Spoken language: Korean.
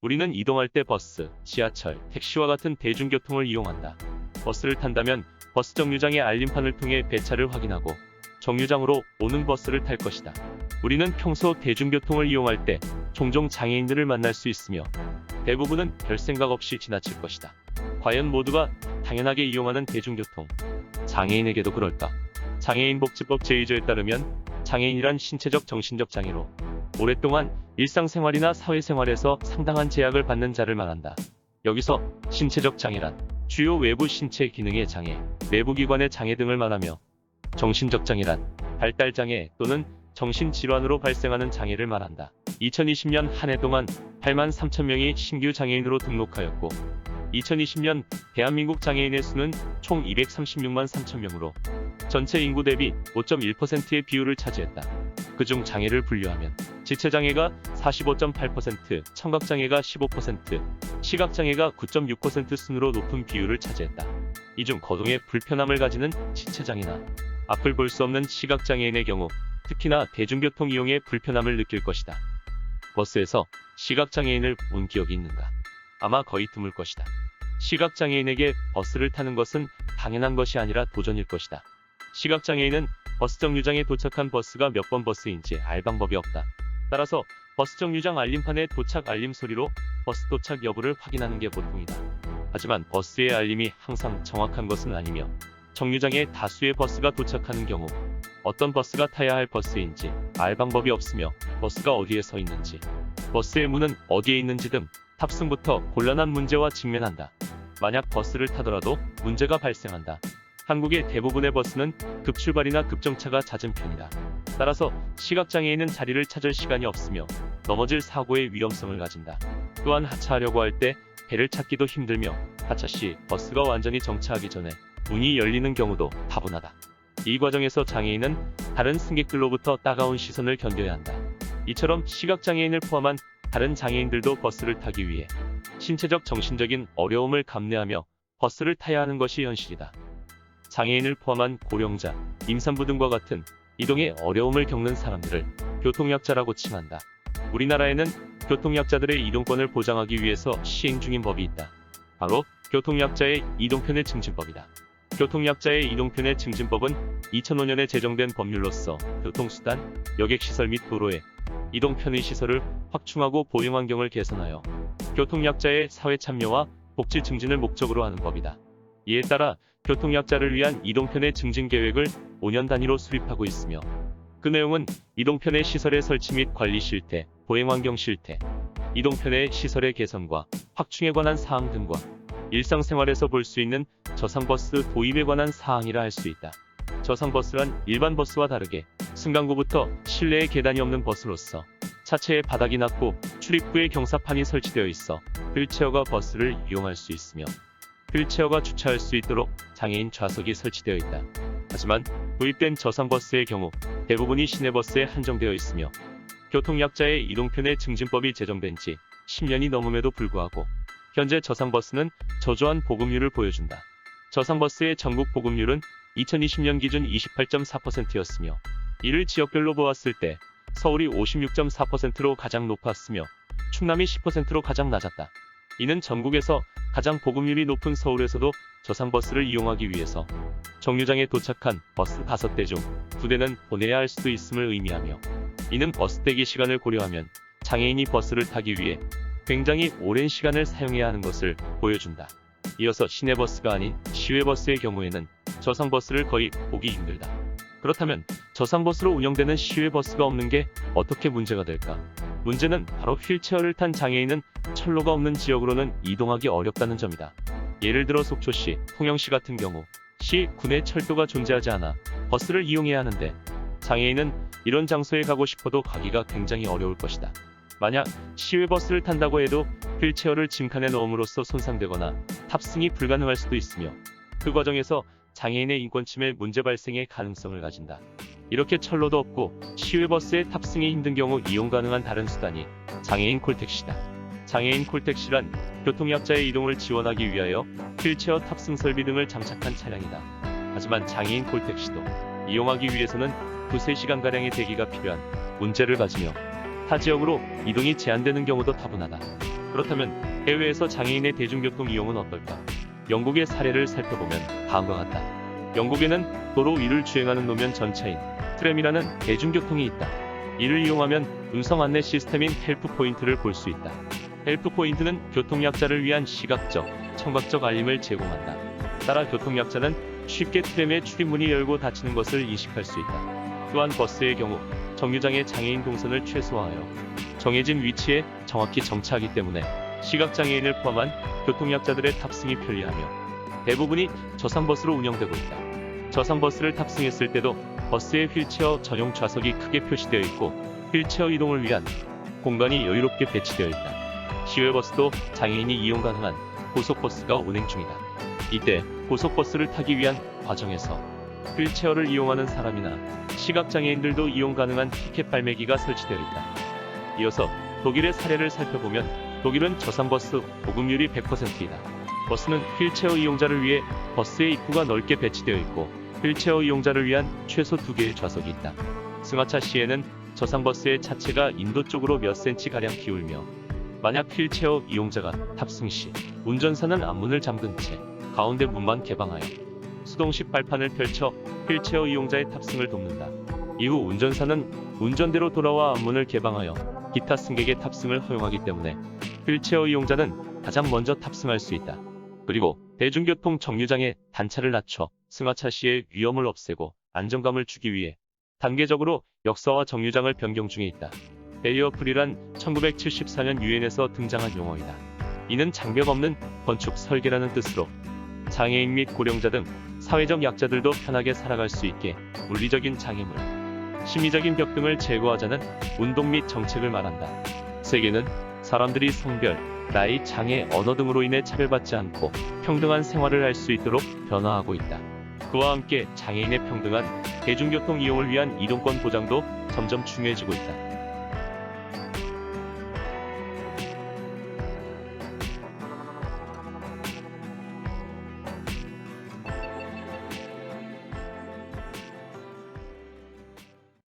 우리는 이동할 때 버스, 지하철, 택시와 같은 대중교통을 이용한다. 버스를 탄다면 버스 정류장의 알림판을 통해 배차를 확인하고 정류장으로 오는 버스를 탈 것이다. 우리는 평소 대중교통을 이용할 때 종종 장애인들을 만날 수 있으며 대부분은 별 생각 없이 지나칠 것이다. 과연 모두가 당연하게 이용하는 대중교통, 장애인에게도 그럴까? 장애인복지법 제2조에 따르면 장애인이란 신체적 정신적 장애로 오랫동안 일상생활이나 사회생활에서 상당한 제약을 받는 자를 말한다. 여기서 신체적 장애란 주요 외부 신체 기능의 장애, 내부기관의 장애 등을 말하며 정신적 장애란 발달장애 또는 정신질환으로 발생하는 장애를 말한다. 2020년 한 해 동안 8만 3천 명이 신규 장애인으로 등록하였고 2020년 대한민국 장애인의 수는 총 236만 3천 명으로 전체 인구 대비 5.1%의 비율을 차지했다. 그중 장애를 분류하면 지체장애가 45.8%, 청각장애가 15%, 시각장애가 9.6% 순으로 높은 비율을 차지했다. 이 중 거동에 불편함을 가지는 지체장애나 앞을 볼 수 없는 시각장애인의 경우 특히나 대중교통 이용에 불편함을 느낄 것이다. 버스에서 시각장애인을 본 기억이 있는가? 아마 거의 드물 것이다. 시각장애인에게 버스를 타는 것은 당연한 것이 아니라 도전일 것이다. 시각장애인은 버스 정류장에 도착한 버스가 몇 번 버스인지 알 방법이 없다. 따라서 버스 정류장 알림판의 도착 알림 소리로 버스 도착 여부를 확인하는 게 보통이다. 하지만 버스의 알림이 항상 정확한 것은 아니며 정류장에 다수의 버스가 도착하는 경우 어떤 버스가 타야 할 버스인지 알 방법이 없으며 버스가 어디에 서 있는지, 버스의 문은 어디에 있는지 등 탑승부터 곤란한 문제와 직면한다. 만약 버스를 타더라도 문제가 발생한다. 한국의 대부분의 버스는 급출발이나 급정차가 잦은 편이다. 따라서 시각장애인은 자리를 찾을 시간이 없으며 넘어질 사고의 위험성을 가진다. 또한 하차하려고 할 때 배를 찾기도 힘들며 하차 시 버스가 완전히 정차하기 전에 문이 열리는 경우도 다분하다. 이 과정에서 장애인은 다른 승객들로부터 따가운 시선을 견뎌야 한다. 이처럼 시각장애인을 포함한 다른 장애인들도 버스를 타기 위해 신체적 정신적인 어려움을 감내하며 버스를 타야 하는 것이 현실이다. 장애인을 포함한 고령자, 임산부 등과 같은 이동에 어려움을 겪는 사람들을 교통약자라고 칭한다. 우리나라에는 교통약자들의 이동권을 보장하기 위해서 시행 중인 법이 있다. 바로 교통약자의 이동편의 증진법이다. 교통약자의 이동편의 증진법은 2005년에 제정된 법률로서 교통수단, 여객시설 및 도로의 이동편의 시설을 확충하고 보행환경을 개선하여 교통약자의 사회참여와 복지 증진을 목적으로 하는 법이다. 이에 따라 교통약자를 위한 이동편의 증진 계획을 5년 단위로 수립하고 있으며 그 내용은 이동편의 시설의 설치 및 관리 실태, 보행환경 실태, 이동편의 시설의 개선과 확충에 관한 사항 등과 일상생활에서 볼 수 있는 저상버스 도입에 관한 사항이라 할 수 있다. 저상버스란 일반 버스와 다르게 승강구부터 실내에 계단이 없는 버스로서 차체의 바닥이 낮고 출입구에 경사판이 설치되어 있어 휠체어가 버스를 이용할 수 있으며 휠체어가 주차할 수 있도록 장애인 좌석이 설치되어 있다. 하지만 도입된 저상버스의 경우 대부분이 시내버스에 한정되어 있으며 교통약자의 이동편의 증진법이 제정된 지 10년이 넘음에도 불구하고 현재 저상버스는 저조한 보급률을 보여준다. 저상버스의 전국 보급률은 2020년 기준 28.4%였으며 이를 지역별로 보았을 때 서울이 56.4%로 가장 높았으며 충남이 10%로 가장 낮았다. 이는 전국에서 가장 보급률이 높은 서울에서도 저상버스를 이용하기 위해서 정류장에 도착한 버스 5대 중 2대는 보내야 할 수도 있음을 의미하며 이는 버스 대기 시간을 고려하면 장애인이 버스를 타기 위해 굉장히 오랜 시간을 사용해야 하는 것을 보여준다. 이어서 시내버스가 아닌 시외버스의 경우에는 저상버스를 거의 보기 힘들다. 그렇다면 저상버스로 운영되는 시외버스가 없는 게 어떻게 문제가 될까? 문제는 바로 휠체어를 탄 장애인은 철로가 없는 지역으로는 이동하기 어렵다는 점이다. 예를 들어 속초시, 통영시 같은 경우 시, 군에 철도가 존재하지 않아 버스를 이용해야 하는데 장애인은 이런 장소에 가고 싶어도 가기가 굉장히 어려울 것이다. 만약 시외버스를 탄다고 해도 휠체어를 짐칸에 넣음으로써 손상되거나 탑승이 불가능할 수도 있으며 그 과정에서 장애인의 인권침해 문제 발생의 가능성을 가진다. 이렇게 철로도 없고 시외버스에 탑승이 힘든 경우 이용 가능한 다른 수단이 장애인 콜택시다. 장애인 콜택시란 교통약자의 이동을 지원하기 위하여 휠체어 탑승 설비 등을 장착한 차량이다. 하지만 장애인 콜택시도 이용하기 위해서는 2-3시간가량의 대기가 필요한 문제를 가지며 타 지역으로 이동이 제한되는 경우도 다분하다. 그렇다면 해외에서 장애인의 대중교통 이용은 어떨까? 영국의 사례를 살펴보면 다음과 같다. 영국에는 도로 위를 주행하는 노면 전차인 트램이라는 대중교통이 있다. 이를 이용하면 음성 안내 시스템인 헬프 포인트를 볼 수 있다. 헬프 포인트는 교통약자를 위한 시각적, 청각적 알림을 제공한다. 따라 교통약자는 쉽게 트램의 출입문이 열고 닫히는 것을 인식할 수 있다. 또한 버스의 경우 정류장의 장애인 동선을 최소화하여 정해진 위치에 정확히 정차하기 때문에 시각장애인을 포함한 교통약자들의 탑승이 편리하며 대부분이 저상버스로 운영되고 있다. 저상버스를 탑승했을 때도 버스의 휠체어 전용 좌석이 크게 표시되어 있고 휠체어 이동을 위한 공간이 여유롭게 배치되어 있다. 시외버스도 장애인이 이용 가능한 고속버스가 운행 중이다. 이때 고속버스를 타기 위한 과정에서 휠체어를 이용하는 사람이나 시각장애인들도 이용 가능한 티켓 발매기가 설치되어 있다. 이어서 독일의 사례를 살펴보면 독일은 저상버스 보급률이 100%이다. 버스는 휠체어 이용자를 위해 버스의 입구가 넓게 배치되어 있고 휠체어 이용자를 위한 최소 2개의 좌석이 있다. 승하차 시에는 저상버스의 차체가 인도 쪽으로 몇 cm가량 기울며 만약 휠체어 이용자가 탑승 시 운전사는 앞문을 잠근 채 가운데 문만 개방하여 수동식 발판을 펼쳐 휠체어 이용자의 탑승을 돕는다. 이후 운전사는 운전대로 돌아와 앞문을 개방하여 기타 승객의 탑승을 허용하기 때문에 휠체어 이용자는 가장 먼저 탑승할 수 있다. 그리고 대중교통 정류장에 단차를 낮춰 승하차 시의 위험을 없애고 안정감을 주기 위해 단계적으로 역사와 정류장을 변경 중에 있다. 베리어프리란 1974년 유엔에서 등장한 용어이다. 이는 장벽 없는 건축 설계라는 뜻으로 장애인 및 고령자 등 사회적 약자들도 편하게 살아갈 수 있게 물리적인 장애물, 심리적인 벽 등을 제거하자는 운동 및 정책을 말한다. 세계는 사람들이 성별, 나이, 장애, 언어 등으로 인해 차별받지 않고 평등한 생활을 할 수 있도록 변화하고 있다. 그와 함께 장애인의 평등한 대중교통 이용을 위한 이동권 보장도 점점 중요해지고 있다.